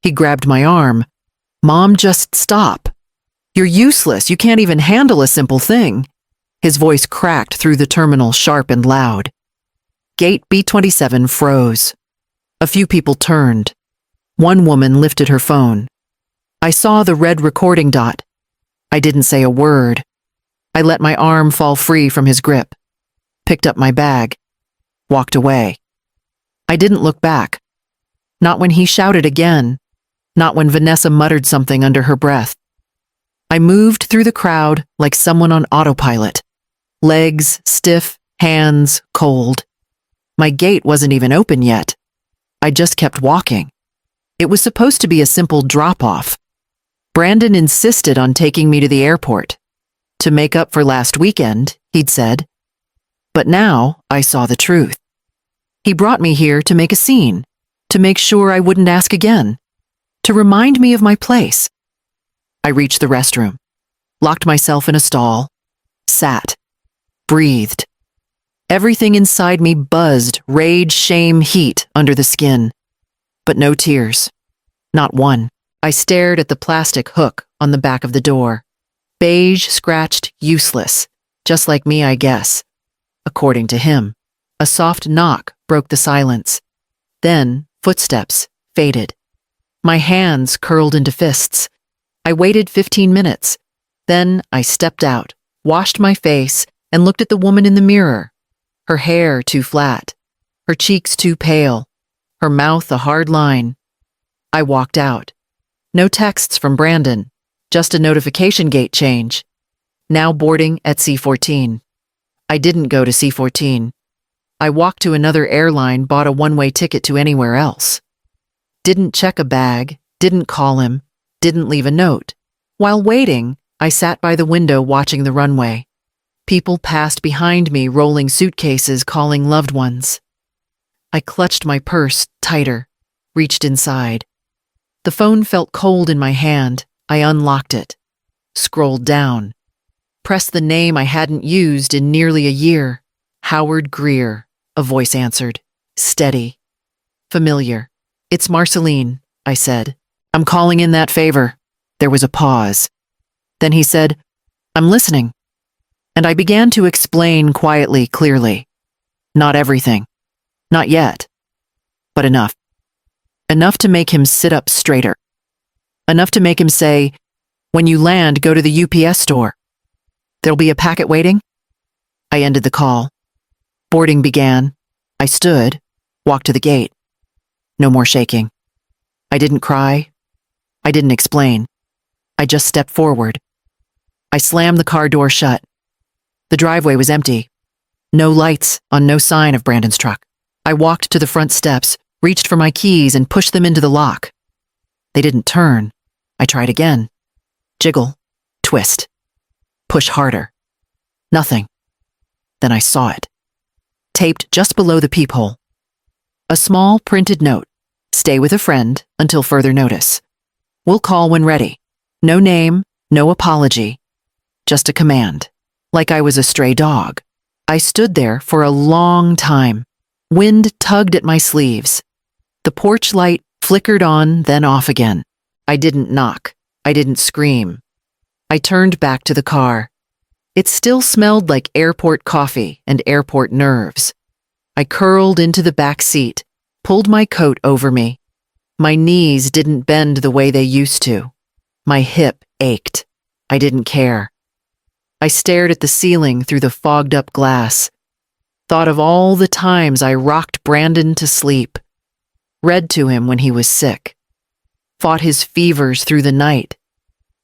He grabbed my arm. "Mom, just stop. You're useless. You can't even handle a simple thing." His voice cracked through the terminal, sharp and loud. Gate B27 froze. A few people turned. One woman lifted her phone. I saw the red recording dot. I didn't say a word. I let my arm fall free from his grip, picked up my bag, walked away. I didn't look back. Not when he shouted again. Not when Vanessa muttered something under her breath. I moved through the crowd like someone on autopilot. Legs stiff, hands cold. My gate wasn't even open yet. I just kept walking. It was supposed to be a simple drop-off. Brandon insisted on taking me to the airport. To make up for last weekend, he'd said. But now I saw the truth. He brought me here to make a scene, to make sure I wouldn't ask again, to remind me of my place. I reached the restroom, locked myself in a stall, sat, breathed. Everything inside me buzzed, rage, shame, heat under the skin. But no tears. Not one. I stared at the plastic hook on the back of the door. Beige, scratched, useless. Just like me, I guess. According to him. A soft knock broke the silence. Then, footsteps faded. My hands curled into fists. I waited 15 minutes. Then I stepped out, washed my face, and looked at the woman in the mirror. Her hair too flat. Her cheeks too pale. Her mouth a hard line. I walked out. No texts from Brandon. Just a notification gate change. Now boarding at C14. I didn't go to C14. I walked to another airline, bought a one-way ticket to anywhere else. Didn't check a bag, didn't call him, didn't leave a note. While waiting, I sat by the window watching the runway. People passed behind me, rolling suitcases, calling loved ones. I clutched my purse tighter, reached inside. The phone felt cold in my hand. I unlocked it, scrolled down, pressed the name I hadn't used in nearly a year. Howard Greer, a voice answered, steady, familiar. "It's Marceline," I said. "I'm calling in that favor." There was a pause. Then he said, "I'm listening." And I began to explain quietly, clearly. Not everything. Not yet. But enough. Enough to make him sit up straighter. Enough to make him say, "When you land, go to the UPS store. There'll be a packet waiting." I ended the call. Boarding began. I stood, walked to the gate. No more shaking. I didn't cry. I didn't explain. I just stepped forward. I slammed the car door shut. The driveway was empty. No lights on no sign of Brandon's truck. I walked to the front steps, reached for my keys, and pushed them into the lock. They didn't turn. I tried again. Jiggle. Twist. Push harder. Nothing. Then I saw it. Taped just below the peephole. A small printed note. "Stay with a friend until further notice. We'll call when ready. No name, no apology. Just a command. Like I was a stray dog. I stood there for a long time. Wind tugged at my sleeves. The porch light flickered on, then off again. I didn't knock. I didn't scream. I turned back to the car. It still smelled like airport coffee and airport nerves. I curled into the back seat, pulled my coat over me. My knees didn't bend the way they used to. My hip ached. I didn't care. I stared at the ceiling through the fogged-up glass. Thought of all the times I rocked Brandon to sleep. Read to him when he was sick. Fought his fevers through the night.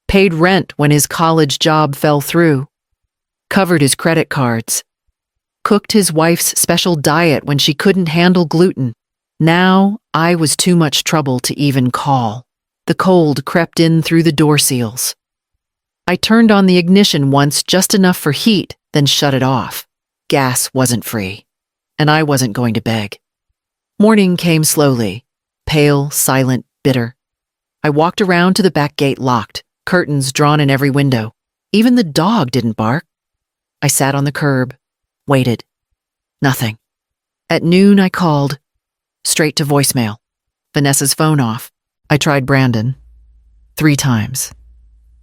Paid rent when his college job fell through. Covered his credit cards. Cooked his wife's special diet when she couldn't handle gluten. Now I was too much trouble to even call. The cold crept in through the door seals. I turned on the ignition once, just enough for heat, then shut it off. Gas wasn't free, and I wasn't going to beg. Morning came slowly, pale, silent, bitter. I walked around to the back gate locked, curtains drawn in every window. Even the dog didn't bark. I sat on the curb, waited. Nothing. At noon I called. Straight to voicemail. Vanessa's phone off. I tried Brandon 3 times.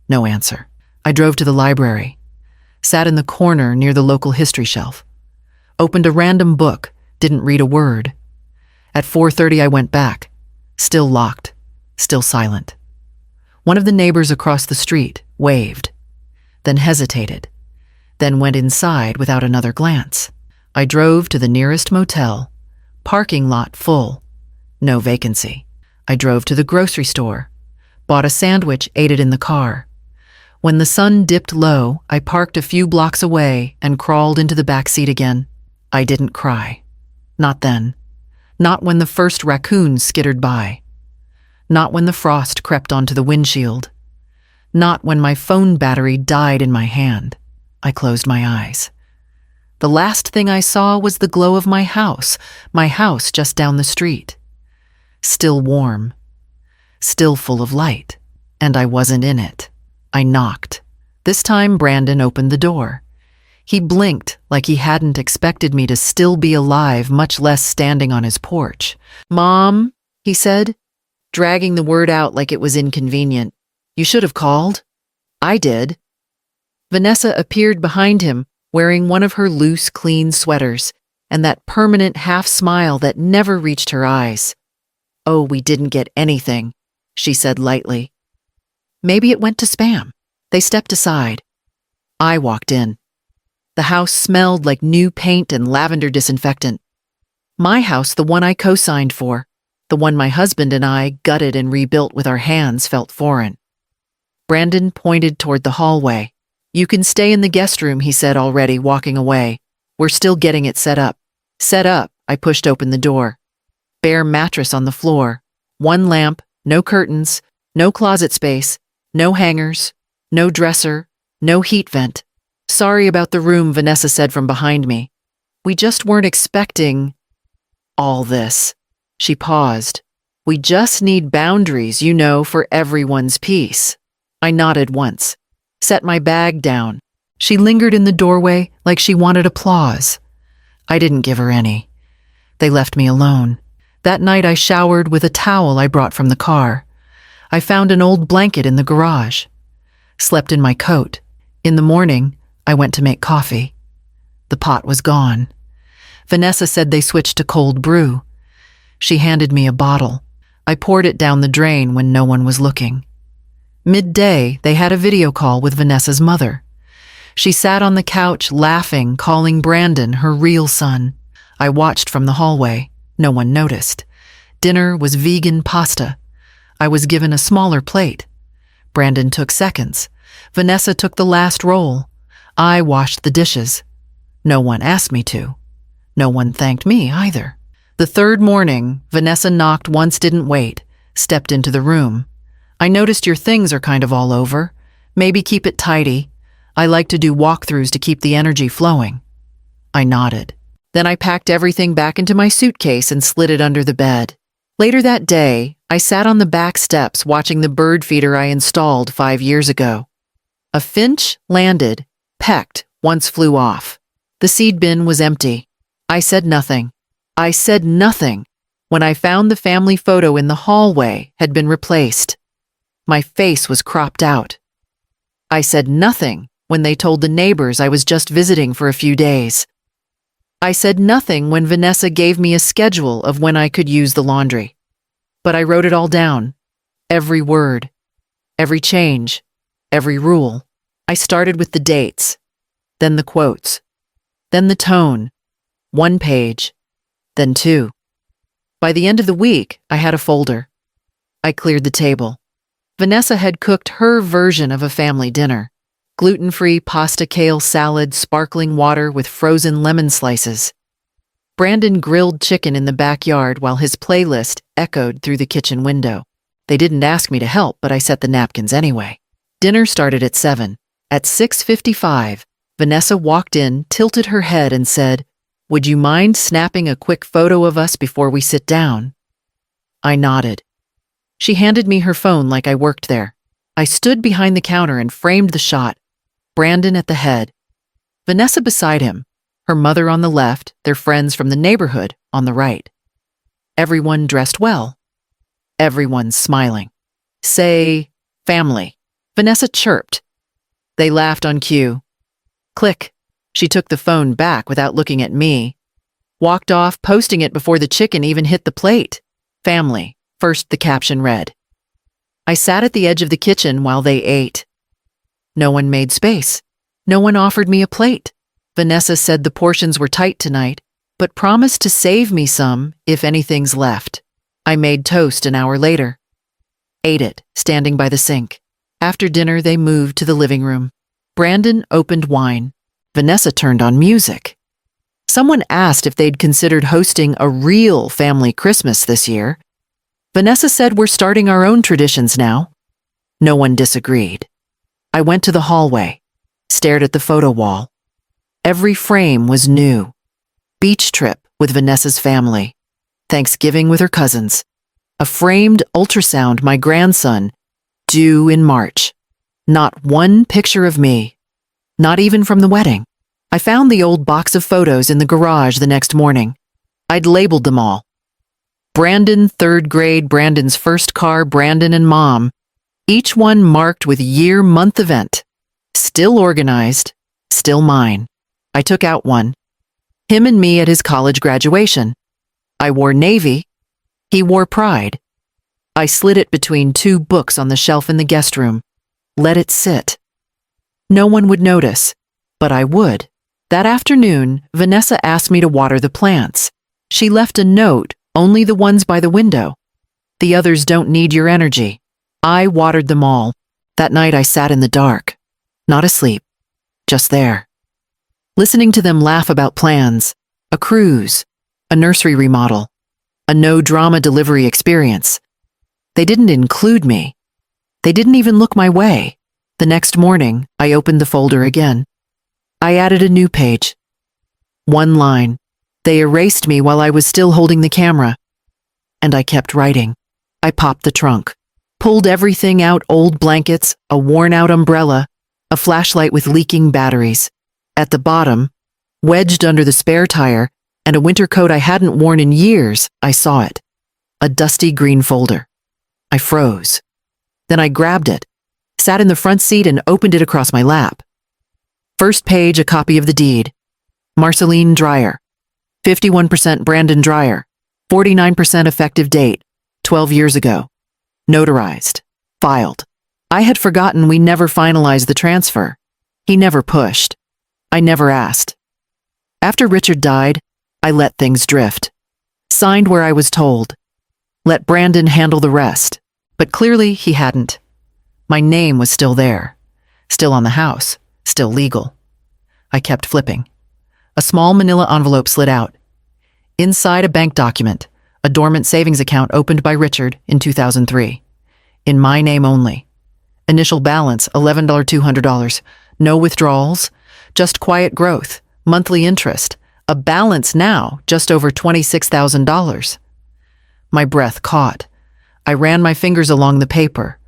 No answer. I drove to the library, sat in the corner near the local history shelf, opened a random book, didn't read a word. At 4:30 I went back, still locked, still silent. One of the neighbors across the street waved, then hesitated, then went inside without another glance. I drove to the nearest motel, parking lot full, no vacancy. I drove to the grocery store, bought a sandwich, ate it in the car. When the sun dipped low, I parked a few blocks away and crawled into the back seat again. I didn't cry. Not then. Not when the first raccoon skittered by. Not when the frost crept onto the windshield. Not when my phone battery died in my hand. I closed my eyes. The last thing I saw was the glow of my house just down the street. Still warm, still full of light, and I wasn't in it. I knocked. This time Brandon opened the door. He blinked like he hadn't expected me to still be alive, much less standing on his porch. "Mom," he said, dragging the word out like it was inconvenient. "You should have called." I did. Vanessa appeared behind him, wearing one of her loose, clean sweaters and that permanent half smile that never reached her eyes. "Oh, we didn't get anything," she said lightly. "Maybe it went to spam." They stepped aside. I walked in. The house smelled like new paint and lavender disinfectant. My house, the one I co-signed for, the one my husband and I gutted and rebuilt with our hands, felt foreign. Brandon pointed toward the hallway. "You can stay in the guest room," he said, already walking away. "We're still getting it set up." Set up, I pushed open the door. Bare mattress on the floor, one lamp, no curtains, no closet space, no hangers, no dresser, no heat vent. "Sorry about the room," Vanessa said from behind me. "We just weren't expecting all this." She paused. "We just need boundaries, you know, for everyone's peace." I nodded once, set my bag down. She lingered in the doorway like she wanted applause. I didn't give her any. They left me alone. That night I showered with a towel I brought from the car. I found an old blanket in the garage. Slept in my coat. In the morning, I went to make coffee. The pot was gone. Vanessa said they switched to cold brew. She handed me a bottle. I poured it down the drain when no one was looking. Midday, they had a video call with Vanessa's mother. She sat on the couch laughing, calling Brandon her real son. I watched from the hallway. No one noticed. Dinner was vegan pasta. I was given a smaller plate. Brandon took seconds. Vanessa took the last roll. I washed the dishes. No one asked me to. No one thanked me either. The third morning, Vanessa knocked once, didn't wait, stepped into the room. "I noticed your things are kind of all over. Maybe keep it tidy. I like to do walkthroughs to keep the energy flowing." I nodded. Then I packed everything back into my suitcase and slid it under the bed. Later that day, I sat on the back steps watching the bird feeder I installed 5 years ago. A finch landed, pecked, once flew off. The seed bin was empty. I said nothing. I said nothing when I found the family photo in the hallway had been replaced. My face was cropped out. I said nothing when they told the neighbors I was just visiting for a few days. I said nothing when Vanessa gave me a schedule of when I could use the laundry. But I wrote it all down. Every word. Every change. Every rule. I started with the dates. Then the quotes. Then the tone. 1 page. Then 2. By the end of the week, I had a folder. I cleared the table. Vanessa had cooked her version of a family dinner. Gluten-free pasta, kale salad, sparkling water with frozen lemon slices. Brandon grilled chicken in the backyard while his playlist echoed through the kitchen window. They didn't ask me to help, but I set the napkins anyway. Dinner started at 7. At 6:55, Vanessa walked in, tilted her head and said, "Would you mind snapping a quick photo of us before we sit down?" I nodded. She handed me her phone like I worked there. I stood behind the counter and framed the shot. Brandon at the head. Vanessa beside him, her mother on the left, their friends from the neighborhood on the right. Everyone dressed well. Everyone's smiling. Say, family. Vanessa chirped. They laughed on cue. Click. She took the phone back without looking at me. Walked off, posting it before the chicken even hit the plate. Family. First the caption read. I sat at the edge of the kitchen while they ate. No one made space. No one offered me a plate. Vanessa said the portions were tight tonight, but promised to save me some if anything's left. I made toast an hour later. Ate it, standing by the sink. After dinner, they moved to the living room. Brandon opened wine. Vanessa turned on music. Someone asked if they'd considered hosting a real family Christmas this year. Vanessa said we're starting our own traditions now. No one disagreed. I went to the hallway, stared at the photo wall. Every frame was new. Beach trip with Vanessa's family. Thanksgiving with her cousins. A framed ultrasound my grandson, due in March. Not one picture of me. Not even from the wedding. I found the old box of photos in the garage the next morning. I'd labeled them all. Brandon, 3rd grade, Brandon's first car, Brandon and Mom. Each one marked with year, month, event. Still organized, still mine. I took out one. Him and me at his college graduation. I wore navy. He wore pride. I slid it between 2 books on the shelf in the guest room. Let it sit. No one would notice, but I would. That afternoon, Vanessa asked me to water the plants. She left a note, only the ones by the window. The others don't need your energy. I watered them all. That night I sat in the dark. Not asleep. Just there. Listening to them laugh about plans. A cruise. A nursery remodel. A no-drama delivery experience. They didn't include me. They didn't even look my way. The next morning, I opened the folder again. I added a new page. 1 line. They erased me while I was still holding the camera. And I kept writing. I popped the trunk. Pulled everything out, old blankets, a worn-out umbrella, a flashlight with leaking batteries. At the bottom, wedged under the spare tire, and a winter coat I hadn't worn in years, I saw it. A dusty green folder. I froze. Then I grabbed it, sat in the front seat and opened it across my lap. First page, a copy of the deed. Marceline Dreyer. 51% Brandon Dreyer. 49% effective date. 12 years ago. Notarized. Filed. I had forgotten we never finalized the transfer. He never pushed. I never asked. After Richard died, I let things drift. Signed where I was told. Let Brandon handle the rest. But clearly he hadn't. My name was still there. Still on the house. Still legal. I kept flipping. A small manila envelope slid out. Inside a bank document, a dormant savings account opened by Richard in 2003. In my name only. Initial balance, $11,200. No withdrawals, just quiet growth, monthly interest. A balance now, just over $26,000. My breath caught. I ran my fingers along the paper.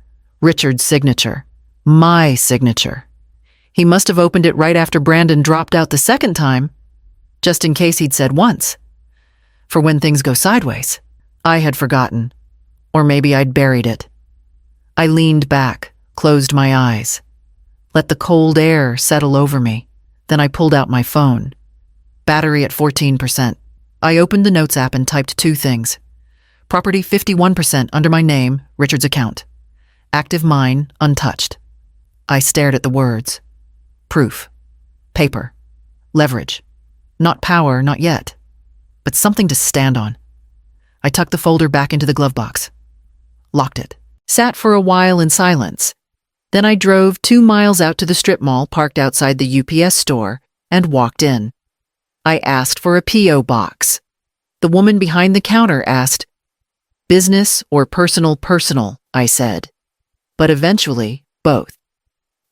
Richard's signature. My signature. He must have opened it right after Brandon dropped out the second time, just in case he'd said once. For when things go sideways. I had forgotten. Or maybe I'd buried it. I leaned back, closed my eyes. Let the cold air settle over me. Then I pulled out my phone. Battery at 14%. I opened the Notes app and typed 2 things. Property 51% under my name, Richard's account. Active mine, untouched. I stared at the words. Proof. Paper. Leverage. Not power, not yet. But something to stand on. I tucked the folder back into the glove box. Locked it. Sat for a while in silence. Then I drove 2 miles out to the strip mall parked outside the UPS store and walked in. I asked for a P.O. box. The woman behind the counter asked, business or personal, I said. But eventually, both.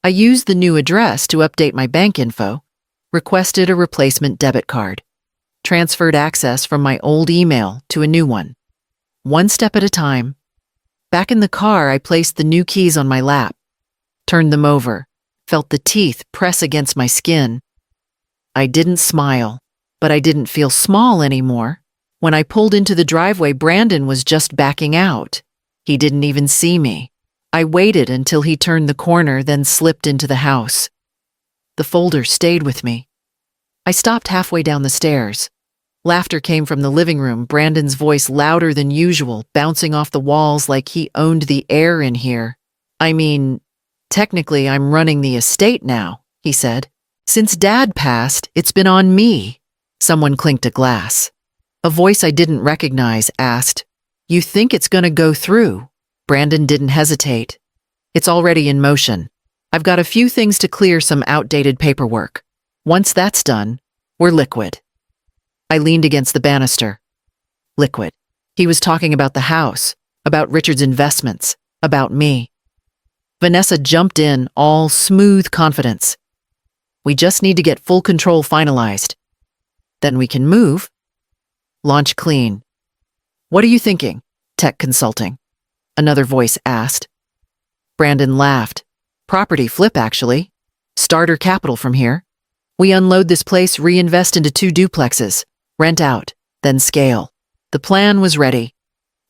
I used the new address to update my bank info, requested a replacement debit card, transferred access from my old email to a new one. 1 step at a time. Back in the car, I placed the new keys on my lap, turned them over, felt the teeth press against my skin. I didn't smile, but I didn't feel small anymore. When I pulled into the driveway, Brandon was just backing out. He didn't even see me. I waited until he turned the corner, then slipped into the house. The folder stayed with me. I stopped halfway down the stairs. Laughter came from the living room, Brandon's voice louder than usual, bouncing off the walls like he owned the air in here. I mean, technically I'm running the estate now, he said. Since Dad passed, it's been on me. Someone clinked a glass. A voice I didn't recognize asked, "You think it's gonna go through?" Brandon didn't hesitate. "It's already in motion. I've got a few things to clear some outdated paperwork. Once that's done, we're liquid." I leaned against the banister. Liquid. He was talking about the house, about Richard's investments, about me. Vanessa jumped in, all smooth confidence. "We just need to get full control finalized. Then we can move. Launch clean." "What are you thinking?" "Tech consulting," another voice asked. Brandon laughed. "Property flip, actually. Starter capital from here. We unload this place, reinvest into 2 duplexes, rent out, then scale." The plan was ready.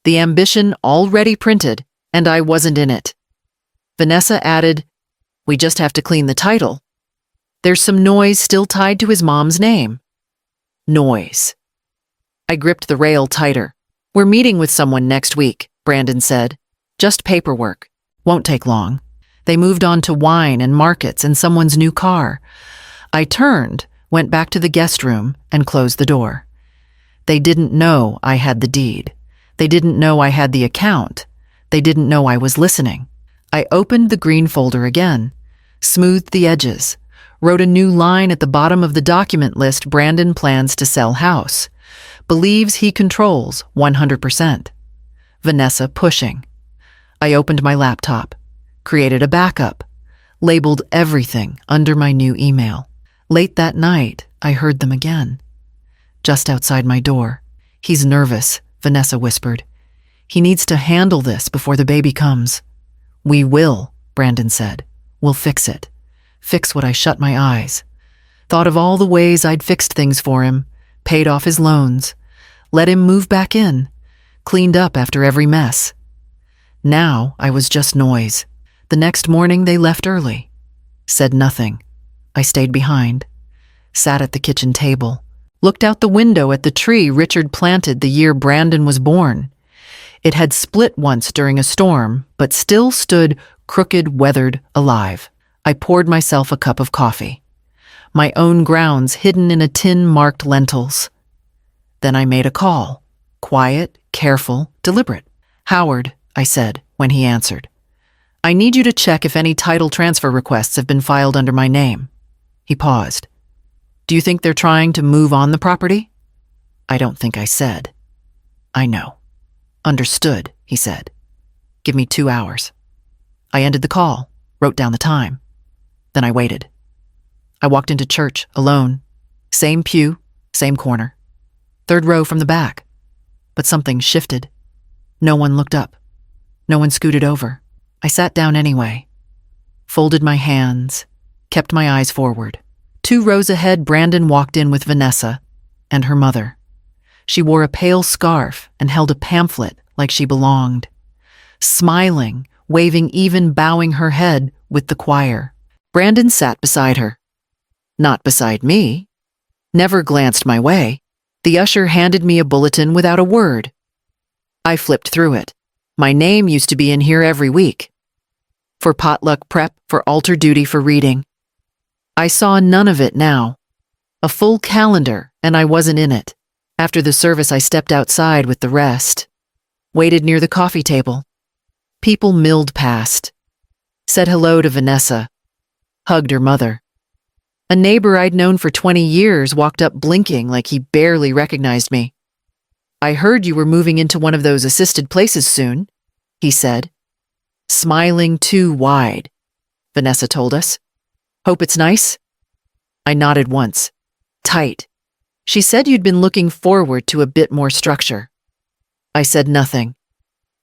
The ambition already printed, and I wasn't in it. Vanessa added, "We just have to clean the title. There's some noise still tied to his mom's name." Noise. I gripped the rail tighter. "We're meeting with someone next week," Brandon said. "Just paperwork. Won't take long." They moved on to wine and markets and someone's new car. I turned, went back to the guest room, and closed the door. They didn't know I had the deed. They didn't know I had the account. They didn't know I was listening. I opened the green folder again, smoothed the edges, wrote a new line at the bottom of the document list. Brandon plans to sell house. Believes he controls 100%. Vanessa pushing. I opened my laptop, created a backup, labeled everything under my new email. Late that night, I heard them again. Just outside my door. "He's nervous," Vanessa whispered. "He needs to handle this before the baby comes." "We will," Brandon said. "We'll fix it. Fix what I shut my eyes." Thought of all the ways I'd fixed things for him, paid off his loans, let him move back in, cleaned up after every mess. Now I was just noise. The next morning they left early. Said nothing. I stayed behind, sat at the kitchen table, looked out the window at the tree Richard planted the year Brandon was born. It had split once during a storm, but still stood crooked, weathered, alive. I poured myself a cup of coffee. My own grounds hidden in a tin marked lentils. Then I made a call. Quiet, careful, deliberate. "Howard," I said when he answered. "I need you to check if any title transfer requests have been filed under my name." He paused. "Do you think they're trying to move on the property?" I don't think I said. "I know." "Understood," he said. "Give me 2 hours." I ended the call, wrote down the time. Then I waited. I walked into church, alone. Same pew, same corner. 3rd row from the back. But something shifted. No one looked up. No one scooted over. I sat down anyway. Folded my hands, kept my eyes forward. 2 rows ahead, Brandon walked in with Vanessa and her mother. She wore a pale scarf and held a pamphlet like she belonged. Smiling, waving, even bowing her head with the choir. Brandon sat beside her. Not beside me. Never glanced my way. The usher handed me a bulletin without a word. I flipped through it. My name used to be in here every week. For potluck prep, for altar duty, for reading. I saw none of it now. A full calendar, and I wasn't in it. After the service, I stepped outside with the rest. Waited near the coffee table. People milled past. Said hello to Vanessa. Hugged her mother. A neighbor I'd known for 20 years walked up blinking like he barely recognized me. "I heard you were moving into one of those assisted places soon," he said. "Smiling too wide," Vanessa told us. "Hope it's nice?" I nodded once. "Tight." She said you'd been looking forward to a bit more structure. I said nothing.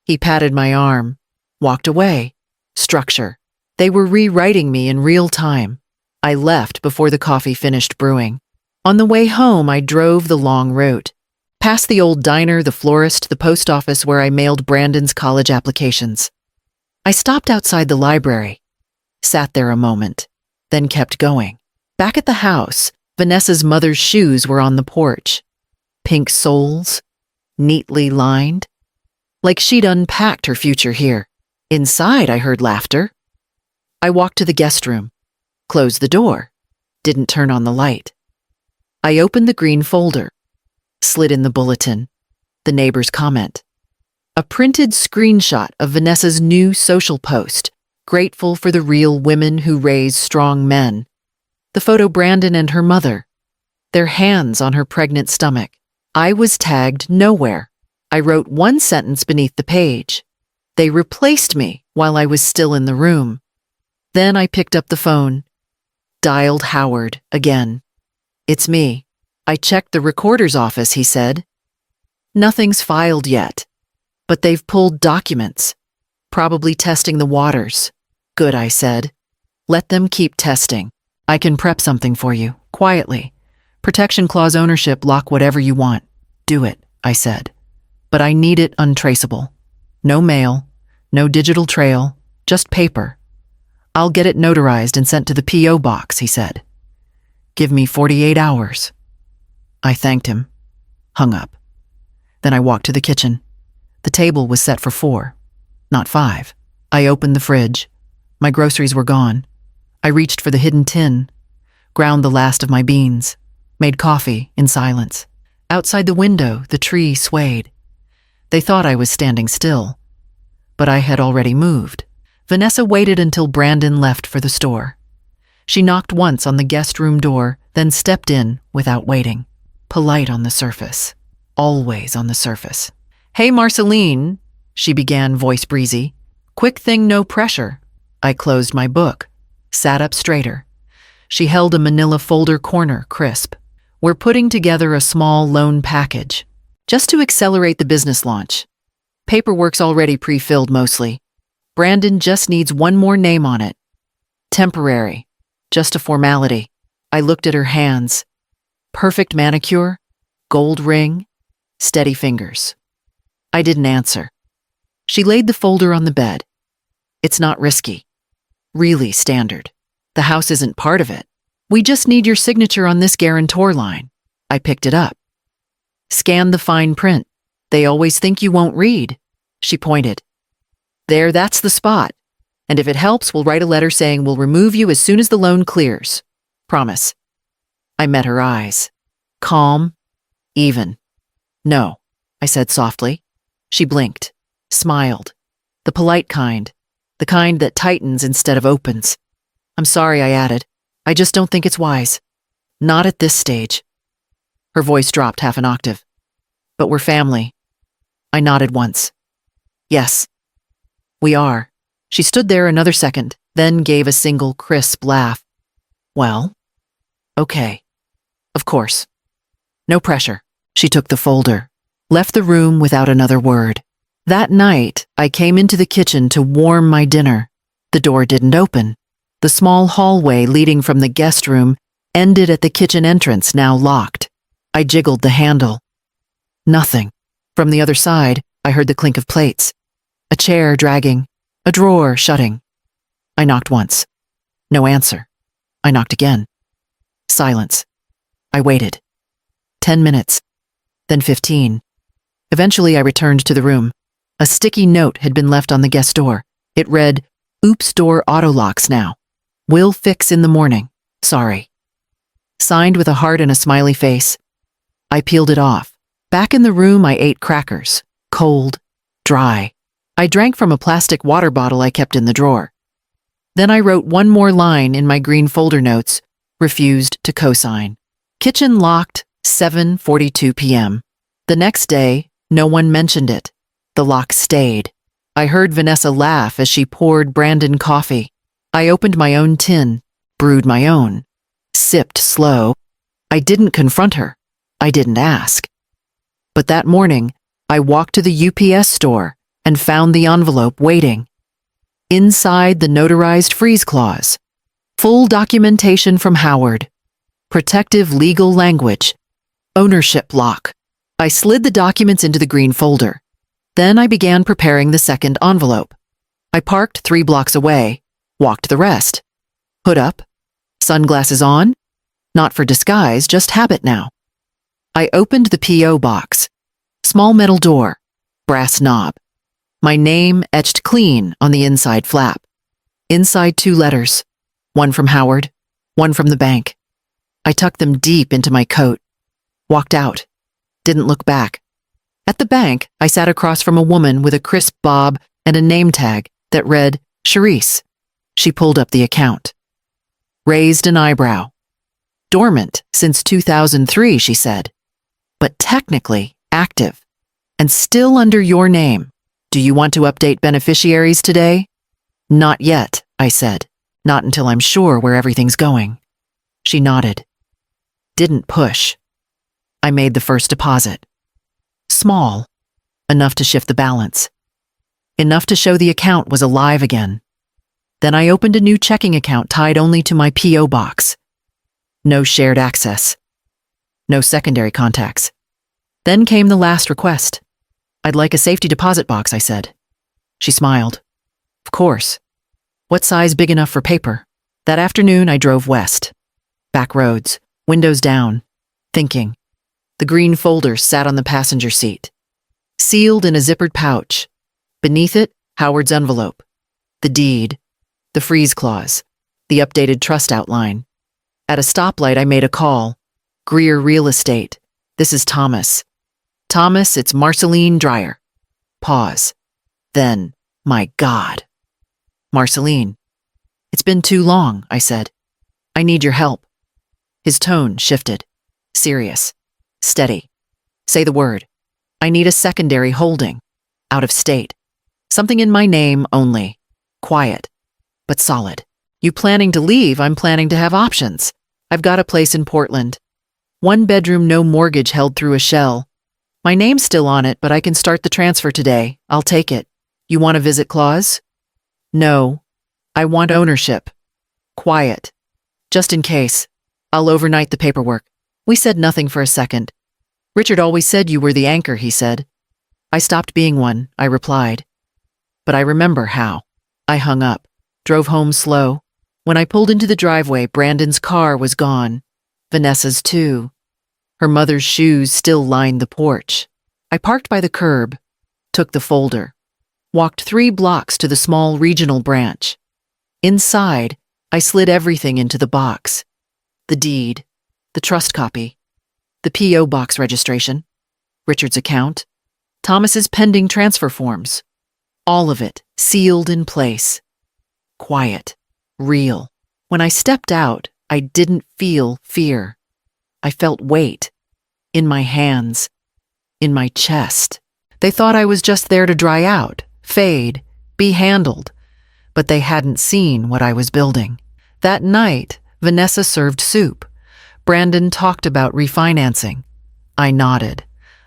He patted my arm, walked away. Structure. They were rewriting me in real time. I left before the coffee finished brewing. On the way home, I drove the long route. Past the old diner, the florist, the post office where I mailed Brandon's college applications. I stopped outside the library, sat there a moment, then kept going. Back at the house, Vanessa's mother's shoes were on the porch. Pink soles, neatly lined, like she'd unpacked her future here. Inside, I heard laughter. I walked to the guest room, closed the door, didn't turn on the light. I opened the green folder, slid in the bulletin, the neighbor's comment. A printed screenshot of Vanessa's new social post, grateful for the real women who raise strong men. The photo Brandon and her mother, their hands on her pregnant stomach. I was tagged nowhere. I wrote one sentence beneath the page. They replaced me while I was still in the room. Then I picked up the phone, dialed Howard again. It's me. I checked the recorder's office, he said. Nothing's filed yet, but they've pulled documents, probably testing the waters. Good, I said. Let them keep testing. I can prep something for you, quietly. Protection clause ownership, lock whatever you want. Do it, I said. But I need it untraceable. No mail, no digital trail, just paper. I'll get it notarized and sent to the P.O. box, he said. Give me 48 hours. I thanked him, hung up. Then I walked to the kitchen. The table was set for 4, not 5. I opened the fridge. My groceries were gone. I reached for the hidden tin, ground the last of my beans, made coffee in silence. Outside the window, the tree swayed. They thought I was standing still, but I had already moved. Vanessa waited until Brandon left for the store. She knocked once on the guest room door, then stepped in without waiting. Polite on the surface. Always on the surface. Hey, Marceline, she began, voice breezy. Quick thing, no pressure. I closed my book, sat up straighter. She held a manila folder corner crisp. We're putting together a small loan package, just to accelerate the business launch. Paperwork's already pre-filled mostly. Brandon just needs one more name on it. Temporary, just a formality. I looked at her hands. Perfect manicure, gold ring, steady fingers. I didn't answer. She laid the folder on the bed. It's not risky. Really standard. The house isn't part of it. We just need your signature on this guarantor line. I picked it up. Scan the fine print. They always think you won't read. She pointed. There, that's the spot. And if it helps, we'll write a letter saying we'll remove you as soon as the loan clears. Promise. I met her eyes. Calm, even. No, I said softly. She blinked, smiled. The polite kind, the kind that tightens instead of opens. I'm sorry, I added. I just don't think it's wise. Not at this stage. Her voice dropped half an octave. But we're family. I nodded once. Yes, we are. She stood there another second, then gave a single crisp laugh. Well, okay. Of course. No pressure. She took the folder, left the room without another word. That night, I came into the kitchen to warm my dinner. The door didn't open. The small hallway leading from the guest room ended at the kitchen entrance, now locked. I jiggled the handle. Nothing. From the other side, I heard the clink of plates. A chair dragging, a drawer shutting. I knocked once. No answer. I knocked again. Silence. I waited. 10 minutes. Then 15. Eventually, I returned to the room. A sticky note had been left on the guest door. It read, "Oops, door auto locks now. Will fix in the morning. Sorry." Signed with a heart and a smiley face. I peeled it off. Back in the room, I ate crackers. Cold, dry. I drank from a plastic water bottle I kept in the drawer. Then I wrote one more line in my green folder notes, refused to cosign. Kitchen locked, 7:42 p.m. The next day, no one mentioned it. The lock stayed. I heard Vanessa laugh as she poured Brandon coffee. I opened my own tin, brewed my own, sipped slow. I didn't confront her. I didn't ask. But that morning, I walked to the UPS store and found the envelope waiting. Inside the notarized freeze clause, full documentation from Howard, protective legal language, ownership lock. I slid the documents into the green folder. Then I began preparing the second envelope. I parked 3 blocks away, walked the rest. Hood up, sunglasses on, not for disguise, just habit now. I opened the P.O. box. Small metal door, brass knob. My name etched clean on the inside flap. Inside 2 letters, one from Howard, one from the bank. I tucked them deep into my coat, walked out, didn't look back. At the bank, I sat across from a woman with a crisp bob and a name tag that read, Charisse. She pulled up the account. Raised an eyebrow. Dormant since 2003, she said. But technically active. And still under your name. Do you want to update beneficiaries today? Not yet, I said. Not until I'm sure where everything's going. She nodded. Didn't push. I made the first deposit. Small. Enough to shift the balance. Enough to show the account was alive again. Then I opened a new checking account tied only to my P.O. box. No shared access. No secondary contacts. Then came the last request. I'd like a safety deposit box, I said. She smiled. Of course. What size big enough for paper? That afternoon, I drove west. Back roads, windows down, thinking. The green folder sat on the passenger seat. Sealed in a zippered pouch. Beneath it, Howard's envelope. The deed. The freeze clause. The updated trust outline. At a stoplight, I made a call. Greer Real Estate. This is Thomas. Thomas, it's Marceline Dreyer. Pause. Then, my God. Marceline. It's been too long, I said. I need your help. His tone shifted. Serious. Steady. Say the word. I need a secondary holding. Out of state. Something in my name only. Quiet. But solid. You planning to leave? I'm planning to have options. I've got a place in Portland. 1 bedroom, no mortgage held through a shell. My name's still on it, but I can start the transfer today. I'll take it. You want a visit clause? No. I want ownership. Quiet. Just in case. I'll overnight the paperwork. We said nothing for a second. Richard always said you were the anchor, he said. I stopped being one, I replied. But I remember how. I hung up, drove home slow. When I pulled into the driveway, Brandon's car was gone. Vanessa's too. Her mother's shoes still lined the porch. I parked by the curb, took the folder, walked 3 blocks to the small regional branch. Inside, I slid everything into the box. The deed, the trust copy, the P.O. box registration, Richard's account, Thomas's pending transfer forms. All of it sealed in place. Quiet, real. When I stepped out, I didn't feel fear. I felt weight. In my hands. In my chest. They thought I was just there to dry out, fade, be handled. But they hadn't seen what I was building. That night, Vanessa served soup. Brandon talked about refinancing. I nodded.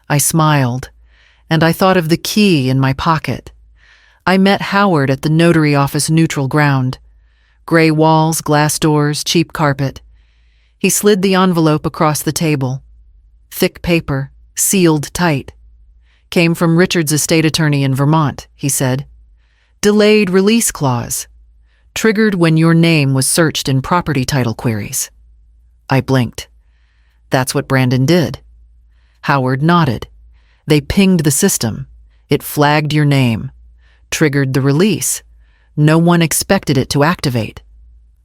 I smiled. And I thought of the key in my pocket. I met Howard at the notary office neutral ground. Gray walls, glass doors, cheap carpet. He slid the envelope across the table. Thick paper, sealed tight. Came from Richard's estate attorney in Vermont, he said. Delayed release clause. Triggered when your name was searched in property title queries. I blinked. That's what Brandon did. Howard nodded. They pinged the system. It flagged your name. Triggered the release. No one expected it to activate.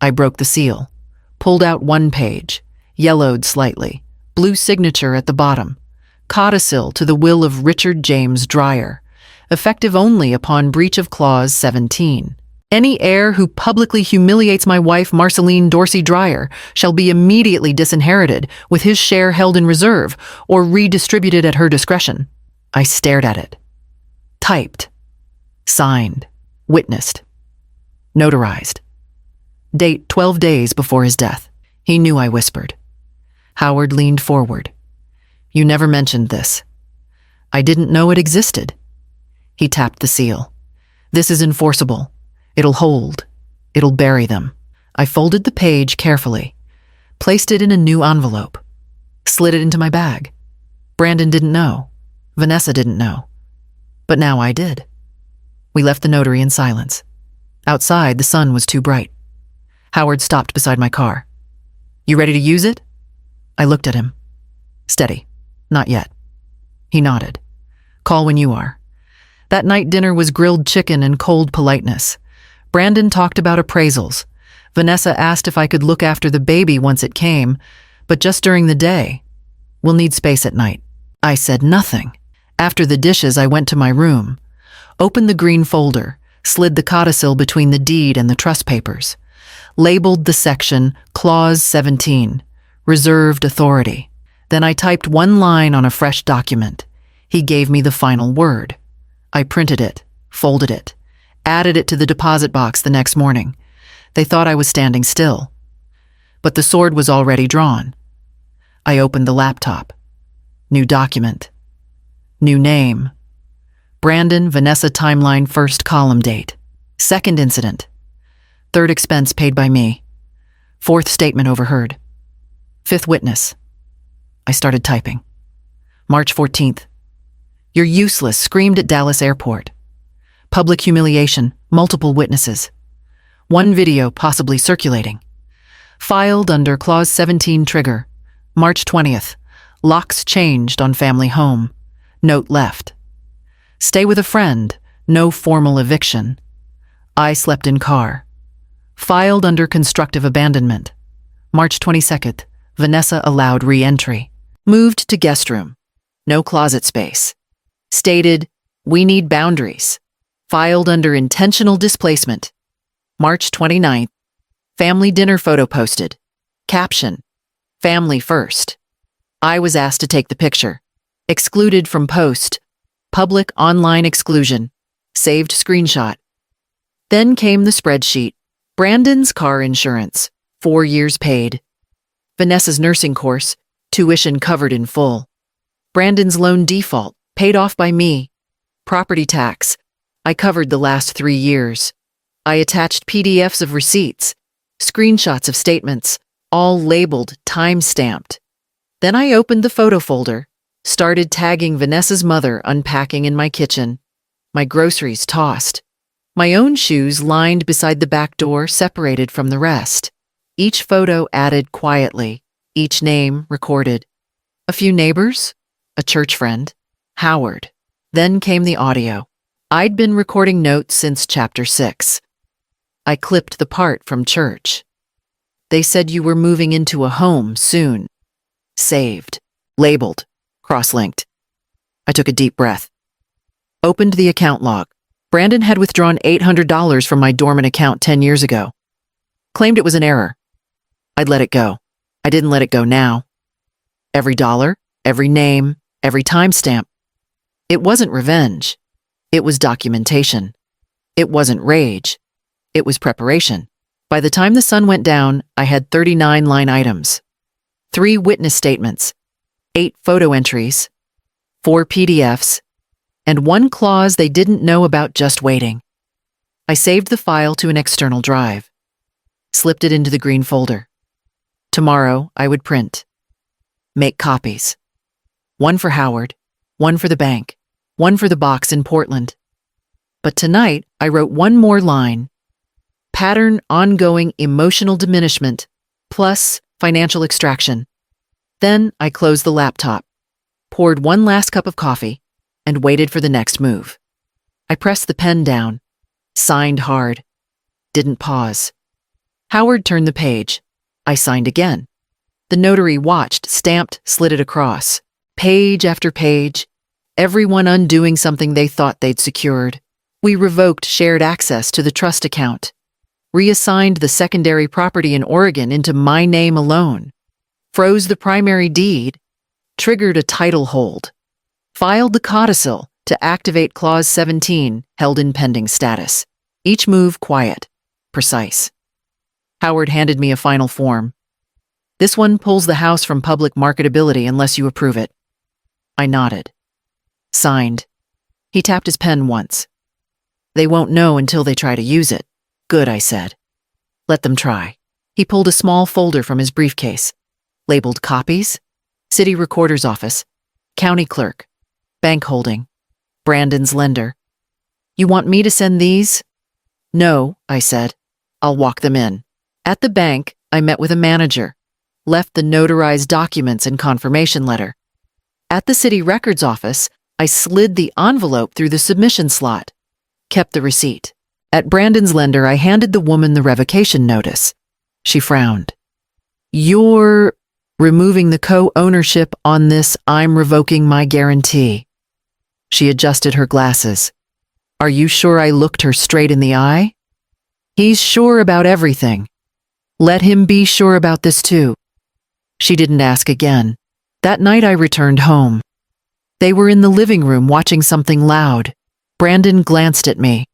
I broke the seal. Pulled out 1 page. Yellowed slightly. Blue signature at the bottom. Codicil to the will of Richard James Dreyer. Effective only upon breach of Clause 17. Any heir who publicly humiliates my wife, Marceline Dorsey Dreyer, shall be immediately disinherited, with his share held in reserve, or redistributed at her discretion. I stared at it. Typed. Signed. Witnessed. Notarized. Date 12 days before his death. He knew I whispered. Howard leaned forward. You never mentioned this. I didn't know it existed. He tapped the seal. This is enforceable. It'll hold. It'll bury them. I folded the page carefully, placed it in a new envelope, slid it into my bag. Brandon didn't know. Vanessa didn't know. But now I did. We left the notary in silence. Outside, the sun was too bright. Howard stopped beside my car. You ready to use it? I looked at him. Steady. Not yet. He nodded. Call when you are. That night dinner was grilled chicken and cold politeness. Brandon talked about appraisals. Vanessa asked if I could look after the baby once it came, but just during the day. We'll need space at night. I said nothing. After the dishes, I went to my room, opened the green folder, slid the codicil between the deed and the trust papers, labeled the section Clause 17, Reserved Authority. Then I typed one line on a fresh document. He gave me the final word. I printed it, folded it, added it to the deposit box the next morning. They thought I was standing still. But the sword was already drawn. I opened the laptop. New document. New name. Brandon Vanessa timeline first column date. Second incident. Third expense paid by me. Fourth statement overheard. Fifth witness. I started typing. March 14th. You're useless, screamed at Dallas airport. Public humiliation, multiple witnesses. One video possibly circulating. Filed under Clause 17 trigger. March 20th. Locks changed on family home. Note left. Stay with a friend. No formal eviction. I slept in car. Filed under constructive abandonment. March 22nd. Vanessa allowed re-entry. Moved to guest room. No closet space. Stated, we need boundaries. Filed under intentional displacement. March 29th. Family dinner photo posted. Caption, family first. I was asked to take the picture. Excluded from post. Public online exclusion. Saved screenshot. Then came the spreadsheet. Brandon's car insurance. 4 years paid. Vanessa's nursing course. Tuition covered in full. Brandon's loan default. Paid off by me. Property tax. I covered the last 3 years. I attached PDFs of receipts. Screenshots of statements. All labeled, time-stamped. Then I opened the photo folder. Started tagging Vanessa's mother unpacking in my kitchen. My groceries tossed. My own shoes lined beside the back door, separated from the rest. Each photo added quietly. Each name recorded. A few neighbors. A church friend. Howard. Then came the audio. I'd been recording notes since chapter 6. I clipped the part from church. They said you were moving into a home soon. Saved. Labeled. Cross-linked. I took a deep breath. Opened the account log. Brandon had withdrawn $800 from my dormant account 10 years ago. Claimed it was an error. I'd let it go. I didn't let it go now. Every dollar, every name, every timestamp. It wasn't revenge. It was documentation. It wasn't rage. It was preparation. By the time the sun went down, I had 39 line items. 3 witness statements. 8 photo entries. 4 PDFs. And 1 clause they didn't know about just waiting. I saved the file to an external drive. Slipped it into the green folder. Tomorrow, I would print. Make copies. 1 for Howard, 1 for the bank, 1 for the box in Portland. But tonight, I wrote 1 more line. Pattern ongoing emotional diminishment, plus financial extraction. Then I closed the laptop, poured 1 last cup of coffee, and waited for the next move. I pressed the pen down, signed hard, didn't pause. Howard turned the page. I signed again. The notary watched, stamped, slid it across. Page after page, everyone undoing something they thought they'd secured. We revoked shared access to the trust account, reassigned the secondary property in Oregon into my name alone, froze the primary deed, triggered a title hold, filed the codicil to activate Clause 17, held in pending status. Each move quiet, precise. Howard handed me a final form. This one pulls the house from public marketability unless you approve it. I nodded. Signed. He tapped his pen once. They won't know until they try to use it. Good, I said. Let them try. He pulled a small folder from his briefcase. Labeled copies, City Recorder's Office, County clerk. Bank holding. Brandon's lender. You want me to send these? No, I said. I'll walk them in. At the bank, I met with a manager. Left the notarized documents and confirmation letter. At the city records office, I slid the envelope through the submission slot. Kept the receipt. At Brandon's lender, I handed the woman the revocation notice. She frowned. You're removing the co-ownership on this. I'm revoking my guarantee. She adjusted her glasses. Are you sure? I looked her straight in the eye. He's sure about everything. Let him be sure about this too. She didn't ask again. That night I returned home. They were in the living room watching something loud. Brandon glanced at me.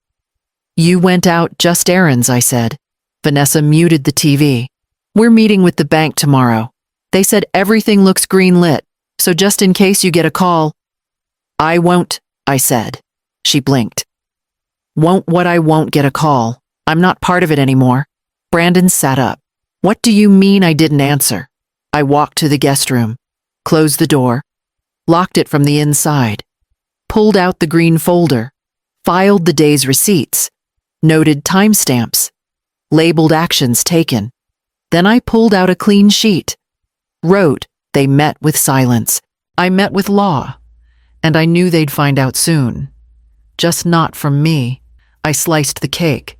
You went out just errands, I said. Vanessa muted the TV. We're meeting with the bank tomorrow. They said everything looks green lit, so just in case you get a call. I won't, I said. She blinked. Won't what? I won't get a call. I'm not part of it anymore. Brandon sat up. What do you mean? I didn't answer. I walked to the guest room, closed the door, locked it from the inside, pulled out the green folder, filed the day's receipts, noted timestamps, labeled actions taken. Then I pulled out a clean sheet, wrote, they met with silence. I met with law, and I knew they'd find out soon. Just not from me. I sliced the cake.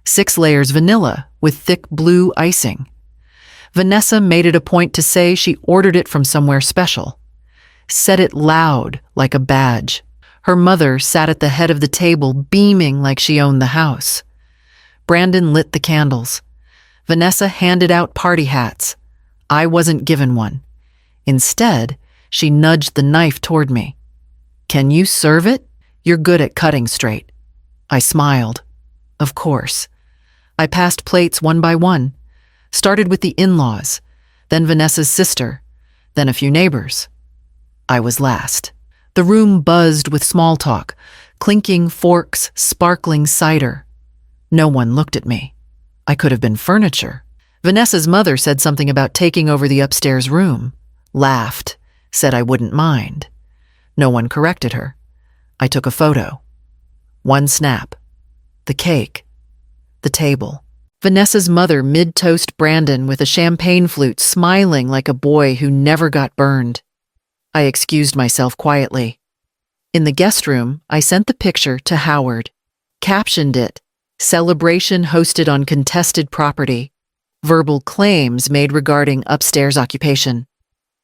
6 layers vanilla with thick blue icing. Vanessa made it a point to say she ordered it from somewhere special. Said it loud, like a badge. Her mother sat at the head of the table, beaming like she owned the house. Brandon lit the candles. Vanessa handed out party hats. I wasn't given one. Instead, she nudged the knife toward me. Can you serve it? You're good at cutting straight. I smiled. Of course. I passed plates one by one. Started with the in-laws, then Vanessa's sister, then a few neighbors. I was last. The room buzzed with small talk, clinking forks, sparkling cider. No one looked at me. I could have been furniture. Vanessa's mother said something about taking over the upstairs room, laughed, said I wouldn't mind. No one corrected her. I took a photo. One snap. The cake. The table. Vanessa's mother mid-toast Brandon with a champagne flute, smiling like a boy who never got burned. I excused myself quietly. In the guest room, I sent the picture to Howard. Captioned it, celebration hosted on contested property. Verbal claims made regarding upstairs occupation.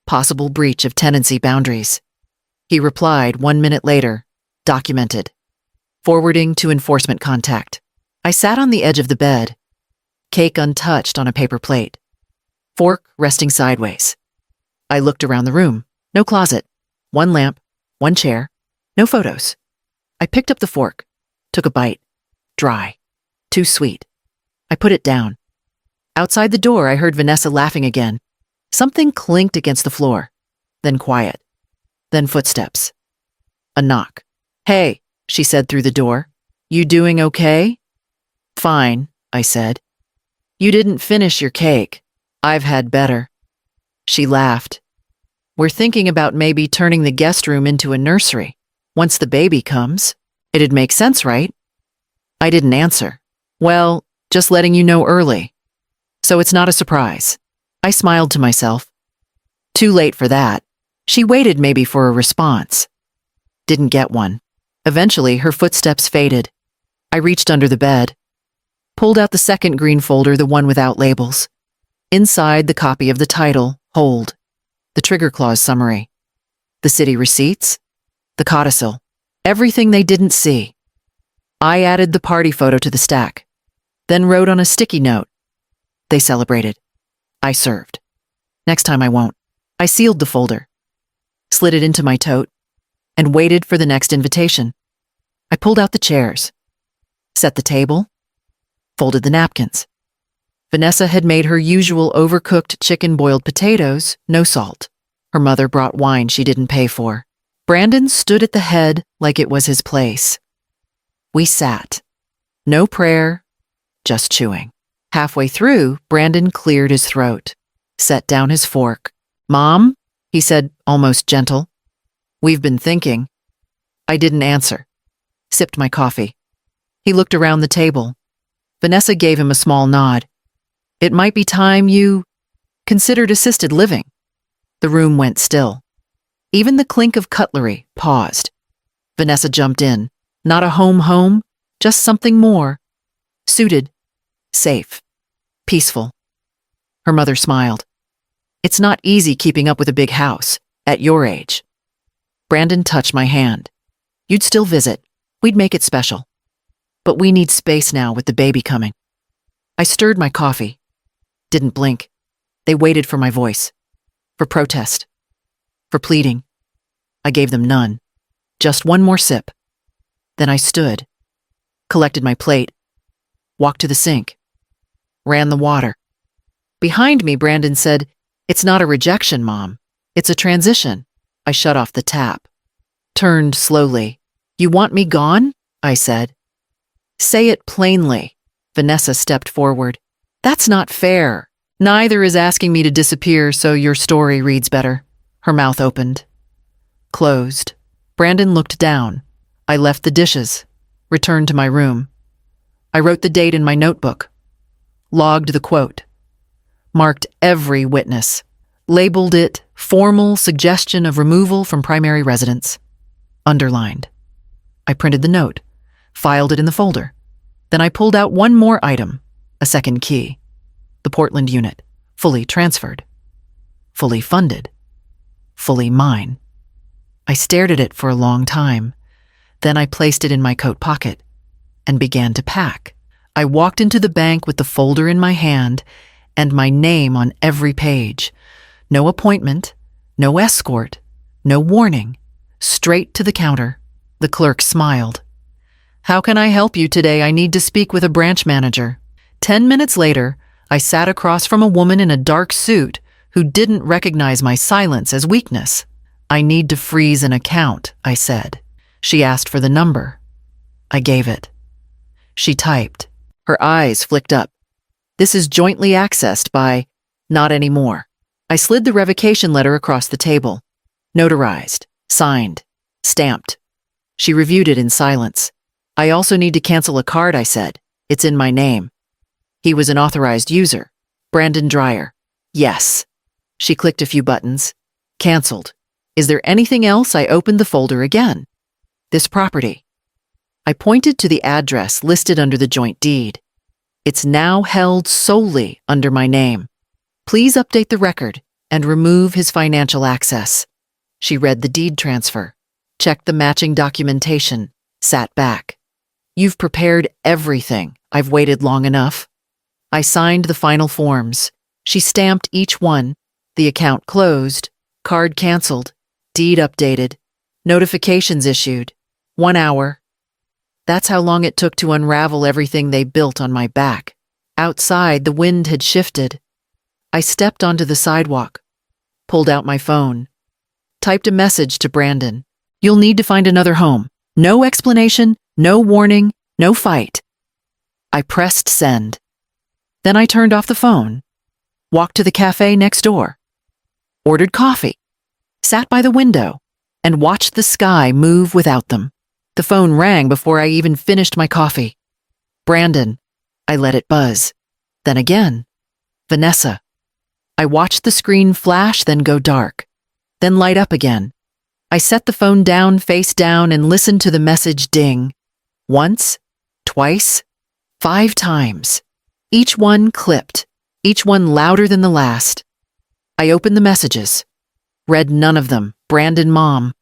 Possible breach of tenancy boundaries. He replied 1 minute later, documented. Forwarding to enforcement contact. I sat on the edge of the bed. Cake untouched on a paper plate. Fork resting sideways. I looked around the room. No closet. One lamp. One chair. No photos. I picked up the fork. Took a bite. Dry. Too sweet. I put it down. Outside the door, I heard Vanessa laughing again. Something clinked against the floor. Then quiet. Then footsteps. A knock. Hey, she said through the door. You doing okay? Fine, I said. You didn't finish your cake. I've had better. She laughed. We're thinking about maybe turning the guest room into a nursery. Once the baby comes, it'd make sense, right? I didn't answer. Well, just letting you know early. So it's not a surprise. I smiled to myself. Too late for that. She waited maybe for a response. Didn't get one. Eventually, her footsteps faded. I reached under the bed. Pulled out the second green folder, the one without labels. Inside, the copy of the title, Hold. The trigger clause summary. The city receipts. The codicil. Everything they didn't see. I added the party photo to the stack. Then wrote on a sticky note. They celebrated. I served. Next time I won't. I sealed the folder. Slid it into my tote. And waited for the next invitation. I pulled out the chairs. Set the table. Folded the napkins. Vanessa had made her usual overcooked chicken boiled potatoes, no salt. Her mother brought wine she didn't pay for. Brandon stood at the head like it was his place. We sat. No prayer, just chewing. Halfway through, Brandon cleared his throat, set down his fork. Mom, he said, almost gentle. We've been thinking. I didn't answer. Sipped my coffee. He looked around the table. Vanessa gave him a small nod. It might be time you considered assisted living. The room went still. Even the clink of cutlery paused. Vanessa jumped in. Not a home, just something more. Suited, safe, peaceful. Her mother smiled. It's not easy keeping up with a big house, at your age. Brandon touched my hand. You'd still visit. We'd make it special. But we need space now with the baby coming. I stirred my coffee. Didn't blink. They waited for my voice. For protest. For pleading. I gave them none. Just one more sip. Then I stood. Collected my plate. Walked to the sink. Ran the water. Behind me, Brandon said, "It's not a rejection, Mom. It's a transition." I shut off the tap. Turned slowly. "You want me gone?" I said. "Say it plainly." Vanessa stepped forward. "That's not fair. Neither is asking me to disappear so your story reads better." Her mouth opened. Closed. Brandon looked down. I left the dishes. Returned to my room. I wrote the date in my notebook. Logged the quote. Marked every witness. Labeled it formal suggestion of removal from primary residence. Underlined. I printed the note. Filed it in the folder. Then I pulled out one more item. A second key. The Portland unit. Fully transferred. Fully funded. Fully mine. I stared at it for a long time. Then I placed it in my coat pocket and began to pack. I walked into the bank with the folder in my hand and my name on every page. No appointment, no escort, no warning. Straight to the counter. The clerk smiled. "How can I help you today? I need to speak with a branch manager." 10 minutes later, I sat across from a woman in a dark suit who didn't recognize my silence as weakness. "I need to freeze an account," I said. She asked for the number. I gave it. She typed. Her eyes flicked up. "This is jointly accessed by..." "Not anymore." I slid the revocation letter across the table. Notarized. Signed. Stamped. She reviewed it in silence. "I also need to cancel a card," I said. "It's in my name." He was an authorized user. Brandon Dreyer. "Yes." She clicked a few buttons. Canceled. "Is there anything else?" I opened the folder again. "This property." I pointed to the address listed under the joint deed. "It's now held solely under my name. Please update the record and remove his financial access." She read the deed transfer, checked the matching documentation, sat back. "You've prepared everything. I've waited long enough." I signed the final forms. She stamped each one. The account closed, card canceled, deed updated, notifications issued. 1 hour. That's how long it took to unravel everything they built on my back. Outside, the wind had shifted. I stepped onto the sidewalk, pulled out my phone, typed a message to Brandon. "You'll need to find another home. No explanation, no warning, no fight." I pressed send. Then I turned off the phone, walked to the cafe next door, ordered coffee, sat by the window, and watched the sky move without them. The phone rang before I even finished my coffee. Brandon. I let it buzz. Then again. Vanessa. I watched the screen flash, then go dark, then light up again. I set the phone down face down and listened to the message ding. Once, twice, 5 times. Each one clipped, each one louder than the last. I opened the messages. Read none of them. Brandon, Mom.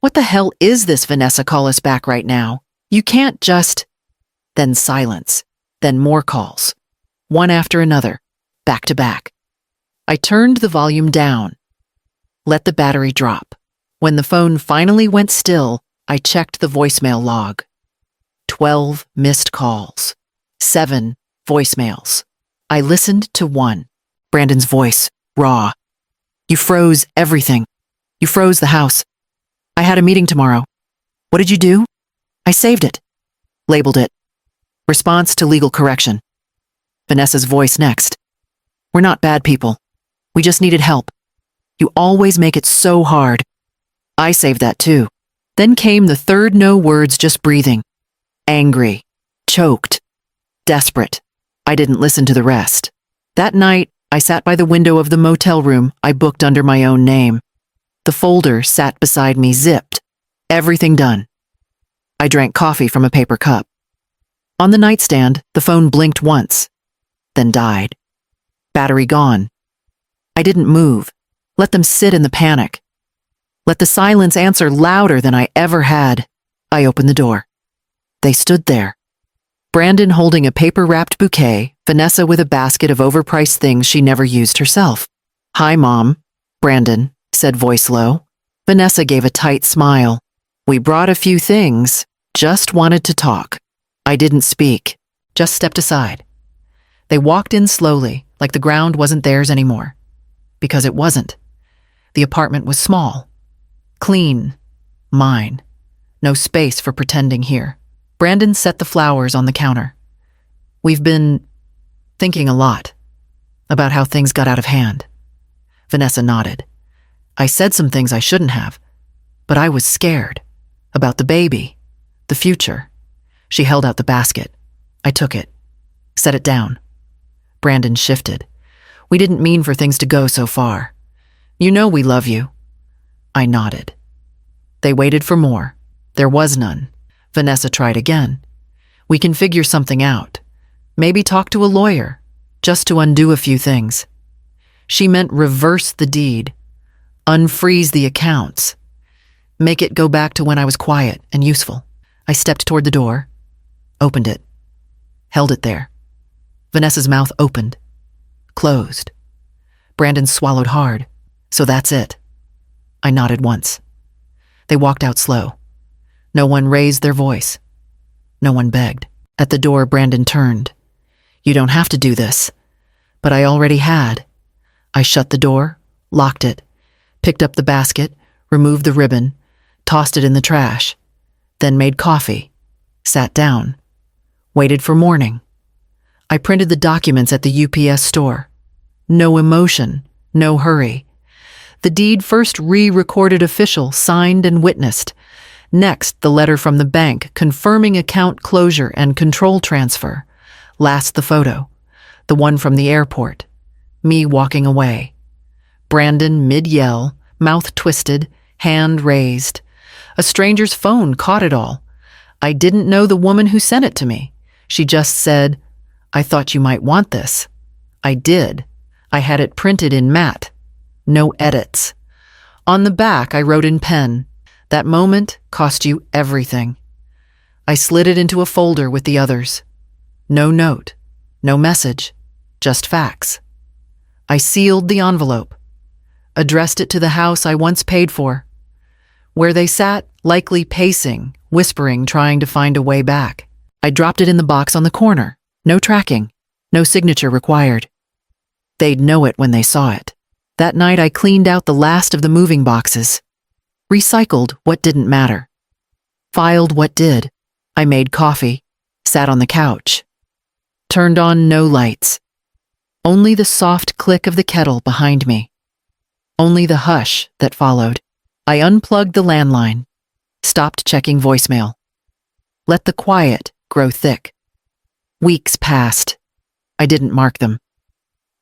What the hell is this, Vanessa? Call us back right now. You can't just... Then silence. Then more calls. One after another. Back to back. I turned the volume down. Let the battery drop. When the phone finally went still, I checked the voicemail log. 12 missed calls. 7 voicemails. I listened to one. Brandon's voice, raw. "You froze everything. You froze the house. I had a meeting tomorrow. What did you do?" "I saved it. Labeled it. Response to legal correction." Vanessa's voice next. "We're not bad people. We just needed help. You always make it so hard." I saved that too. Then came the third no words, just breathing. Angry. Choked. Desperate. I didn't listen to the rest. That night, I sat by the window of the motel room I booked under my own name. The folder sat beside me, zipped. Everything done. I drank coffee from a paper cup. On the nightstand, the phone blinked once, then died. Battery gone. I didn't move. Let them sit in the panic. Let the silence answer louder than I ever had. I opened the door. They stood there. Brandon holding a paper-wrapped bouquet, Vanessa with a basket of overpriced things she never used herself. "Hi, Mom," Brandon said, voice low. Vanessa gave a tight smile. "We brought a few things, just wanted to talk." I didn't speak, just stepped aside. They walked in slowly, like the ground wasn't theirs anymore. Because it wasn't. The apartment was small. Clean. Mine. No space for pretending here. Brandon set the flowers on the counter. "We've been thinking a lot about how things got out of hand." Vanessa nodded. "I said some things I shouldn't have, but I was scared. About the baby, the future." She held out the basket. I took it. Set it down. Brandon shifted. "We didn't mean for things to go so far. You know we love you." I nodded. They waited for more. There was none. Vanessa tried again. "We can figure something out. Maybe talk to a lawyer, just to undo a few things." She meant reverse the deed, unfreeze the accounts, make it go back to when I was quiet and useful. I stepped toward the door, opened it, held it there. Vanessa's mouth opened, closed. Brandon swallowed hard. "So that's it." I nodded once. They walked out slow. No one raised their voice. No one begged. At the door, Brandon turned. "You don't have to do this." But I already had. I shut the door, locked it, picked up the basket, removed the ribbon, tossed it in the trash, then made coffee, sat down, waited for morning. I printed the documents at the UPS store. No emotion, no hurry. The deed first re-recorded official, signed and witnessed. Next, the letter from the bank confirming account closure and control transfer. Last, the photo, the one from the airport. Me walking away. Brandon mid-yell, mouth twisted, hand raised. A stranger's phone caught it all. I didn't know the woman who sent it to me. She just said, "I thought you might want this." I did. I had it printed in matte. No edits. On the back, I wrote in pen, "That moment cost you everything." I slid it into a folder with the others. No note, no message, just facts. I sealed the envelope, addressed it to the house I once paid for, where they sat, likely pacing, whispering, trying to find a way back. I dropped it in the box on the corner. No tracking, no signature required. They'd know it when they saw it. That night I cleaned out the last of the moving boxes, recycled what didn't matter, filed what did. I made coffee, sat on the couch, turned on no lights. Only the soft click of the kettle behind me. Only the hush that followed. I unplugged the landline, stopped checking voicemail. Let the quiet grow thick. Weeks passed. I didn't mark them.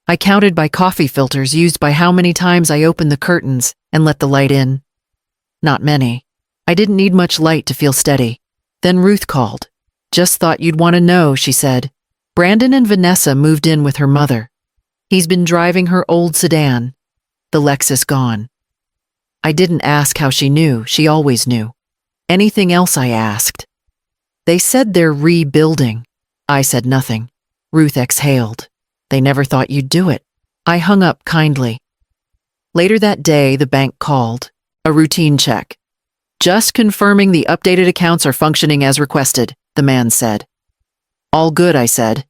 I counted by coffee filters used by how many times I opened the curtains and let the light in. Not many. I didn't need much light to feel steady. Then Ruth called. "Just thought you'd want to know," she said. Brandon and Vanessa moved in with her mother. He's been driving her old sedan, the Lexus gone. I didn't ask how she knew. She always knew. Anything else I asked. They said they're rebuilding. I said nothing. Ruth exhaled. "They never thought you'd do it." I hung up kindly. Later that day, the bank called. A routine check. "Just confirming the updated accounts are functioning as requested," the man said. "All good," I said.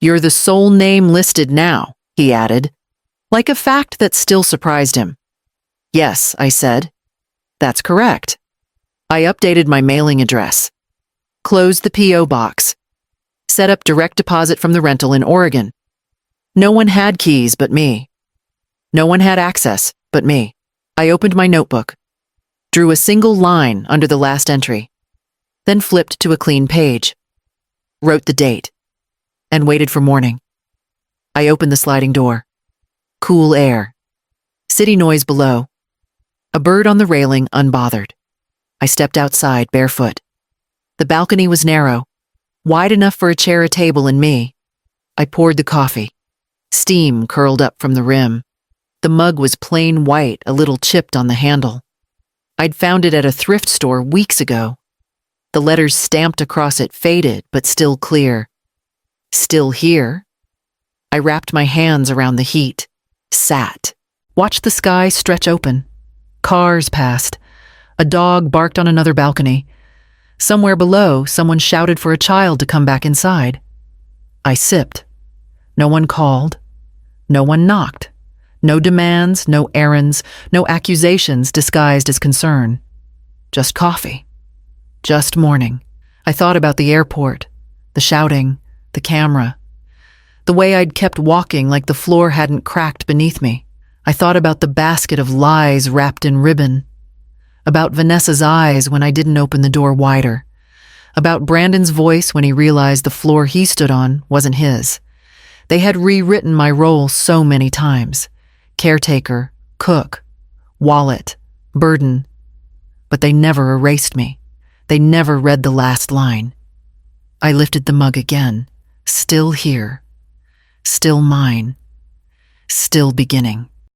"You're the sole name listed now," he added, like a fact that still surprised him. "Yes," I said. "That's correct." I updated my mailing address, closed the P.O. box, set up direct deposit from the rental in Oregon. No one had keys but me. No one had access but me. I opened my notebook, drew a single line under the last entry, then flipped to a clean page, wrote the date, and waited for morning. I opened the sliding door. Cool air. City noise below. A bird on the railing unbothered. I stepped outside barefoot. The balcony was narrow, wide enough for a chair, a table, and me. I poured the coffee. Steam curled up from the rim. The mug was plain white, a little chipped on the handle. I'd found it at a thrift store weeks ago. The letters stamped across it faded, but still clear. Still here. I wrapped my hands around the heat, sat, watched the sky stretch open. Cars passed. A dog barked on another balcony. Somewhere below, someone shouted for a child to come back inside. I sipped. No one called. No one knocked. No demands, no errands, no accusations disguised as concern. Just coffee. Just morning. I thought about the airport, the shouting, the camera, the way I'd kept walking like the floor hadn't cracked beneath me. I thought about the basket of lies wrapped in ribbon, about Vanessa's eyes when I didn't open the door wider, about Brandon's voice when he realized the floor he stood on wasn't his. They had rewritten my role so many times. Caretaker, cook, wallet, burden. But they never erased me. They never read the last line. I lifted the mug again. Still here. Still mine. Still beginning.